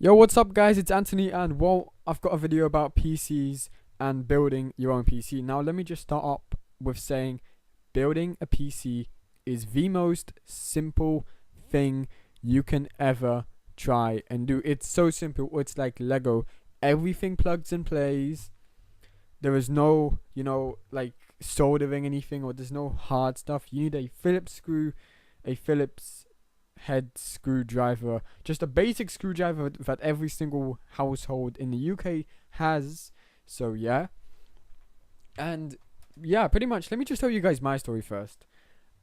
Yo, what's up, guys? It's Anthony, and well, I've got a video about PCs and building your own PC. Now, let me just start up with saying building a PC is the most simple thing you can ever try and do. It's so simple, it's like Lego. Everything plugs and plays. There is no, like soldering anything, or there's no hard stuff. You need a Phillips screw, a Phillips head screwdriver, just a basic screwdriver that every single household in the UK has. So yeah, and yeah, pretty much. Let me just tell you guys my story first.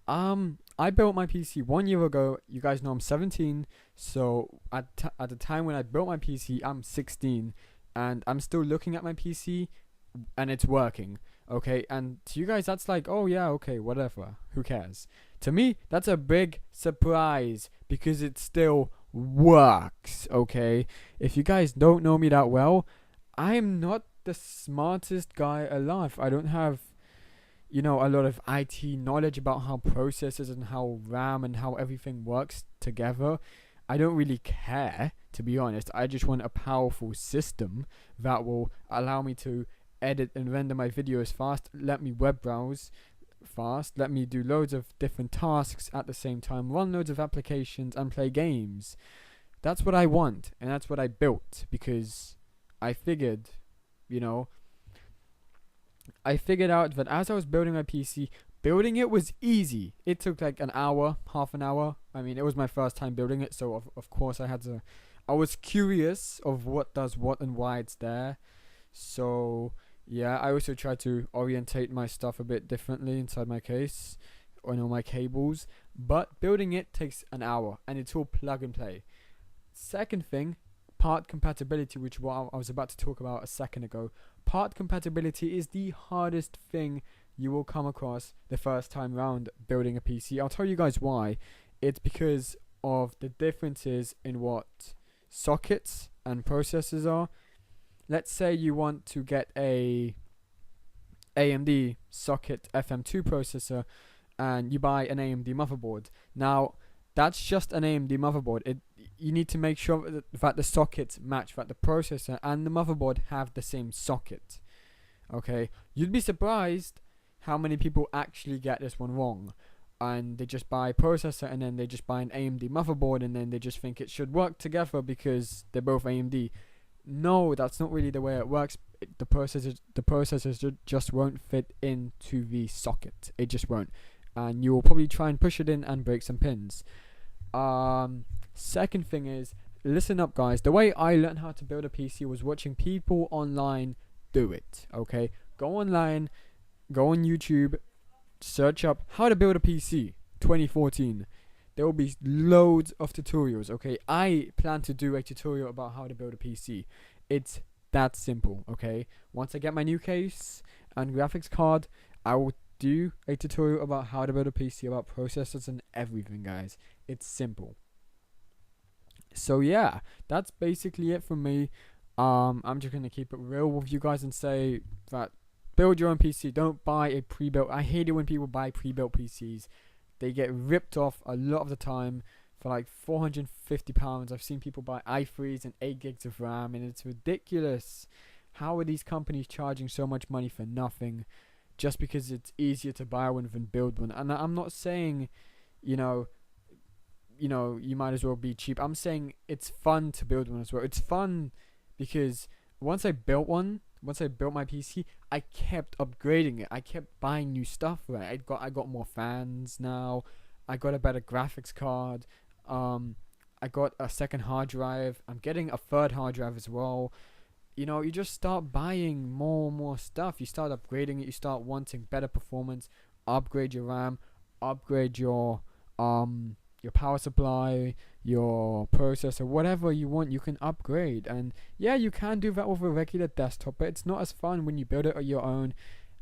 I built my PC 1 year ago. You guys know I'm 17, so at the time when I built my PC, I'm 16, and I'm still looking at my PC, and it's working. Okay, and to you guys, that's like, oh yeah, okay, whatever, who cares? To me, that's a big surprise because it still works. Okay, if you guys don't know me that well, I am not the smartest guy alive. I don't have, a lot of IT knowledge about how processors and how RAM and how everything works together. I don't really care, to be honest. I just want a powerful system that will allow me to edit and render my videos fast, let me web browse fast, let me do loads of different tasks at the same time, run loads of applications and play games. That's what I want, and that's what I built because I figured, you know, I figured out that as I was building my PC, building it was easy. It took like an hour, half an hour. I mean, it was my first time building it, so of course I was curious of what does what and why it's there. So yeah, I also try to orientate my stuff a bit differently inside my case on all my cables. But building it takes an hour, and it's all plug and play. Second thing, part compatibility, which what I was about to talk about a second ago. Part compatibility is the hardest thing you will come across the first time round building a PC. I'll tell you guys why. It's because of the differences in what sockets and processors are. Let's say you want to get a AMD socket FM2 processor and you buy an AMD motherboard. Now, that's just an AMD motherboard. You need to make sure that the sockets match, that the processor and the motherboard have the same socket. Okay, you'd be surprised how many people actually get this one wrong, and they just buy a processor and then they just buy an AMD motherboard and then they just think it should work together because they're both AMD. No, that's not really the way it works. The processors just won't fit into the socket. It just won't, and you will probably try and push it in and break some pins. Second thing is, listen up, guys. The way I learned how to build a PC was watching people online do it. Okay, go online, go on YouTube, search up how to build a PC 2014. There will be loads of tutorials. Okay, I plan to do a tutorial about how to build a PC. It's that simple. Okay, once I get my new case and graphics card, I will do a tutorial about how to build a PC, about processors and everything, guys. It's simple. So yeah, that's basically it from me. I'm just gonna keep it real with you guys and say that build your own PC. Don't buy a pre-built. I hate it when people buy pre-built PCs. They get ripped off a lot of the time for like £450. I've seen people buy i3s and 8 gigs of RAM, and it's ridiculous. How are these companies charging so much money for nothing just because it's easier to buy one than build one? And I'm not saying, you might as well be cheap. I'm saying it's fun to build one as well. It's fun because once I built my PC, I kept upgrading it. I kept buying new stuff. Right, I got more fans now. I got a better graphics card. I got a second hard drive. I'm getting a third hard drive as well. You just start buying more and more stuff. You start upgrading it. You start wanting better performance. Upgrade your RAM. Upgrade your power supply, your processor, whatever you want, you can upgrade. And yeah, you can do that with a regular desktop, but it's not as fun when you build it on your own.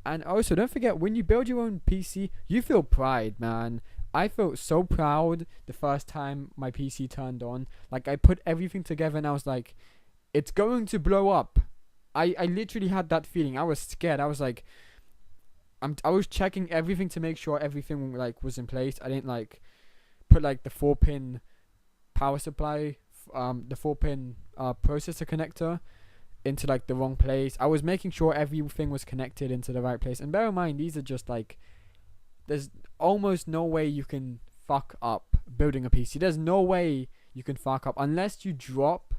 And also, don't forget, when you build your own PC, you feel pride, man. I felt so proud the first time my PC turned on. Like, I put everything together and I was like, it's going to blow up. I literally had that feeling. I was scared. I was like, I was checking everything to make sure everything like was in place. I didn't like put like the 4-pin power supply the 4-pin processor connector into like the wrong place. I was making sure everything was connected into the right place. And bear in mind, these are just like, there's almost no way you can fuck up building a PC. There's no way you can fuck up unless you drop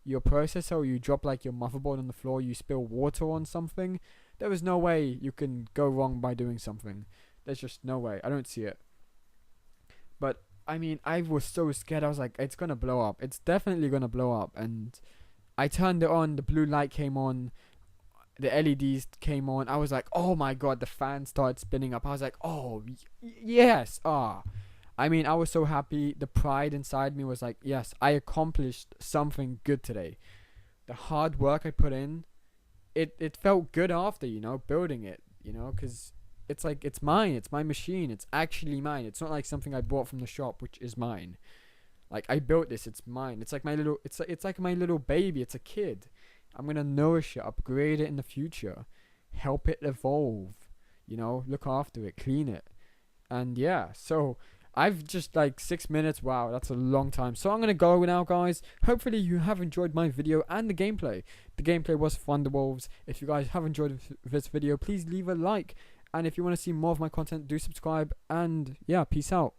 your processor or you drop like your motherboard on the floor, you spill water on something. There is no way you can go wrong by doing something. There's just no way. I don't see it. But I mean, I was so scared. I was like, it's gonna blow up. It's definitely gonna blow up. And I turned it on. The blue light came on. The LEDs came on. I was like, oh my god. The fan started spinning up. I was like, oh yes. I mean, I was so happy. The pride inside me was like, yes, I accomplished something good today. The hard work I put in, it felt good after, you know, building it, you know, because it's like, it's mine. It's my machine. It's actually mine. It's not like something I bought from the shop, which is mine. Like, I built this. It's mine. It's like my little, it's like my little baby. It's a kid. I'm going to nourish it, upgrade it in the future, help it evolve, you know, look after it, clean it. And yeah, so I've just like 6 minutes. Wow, that's a long time. So I'm going to go now, guys. Hopefully you have enjoyed my video and the gameplay. The gameplay was Thunderwolves. If you guys have enjoyed this video, please leave a like. And if you want to see more of my content, do subscribe. And yeah, peace out.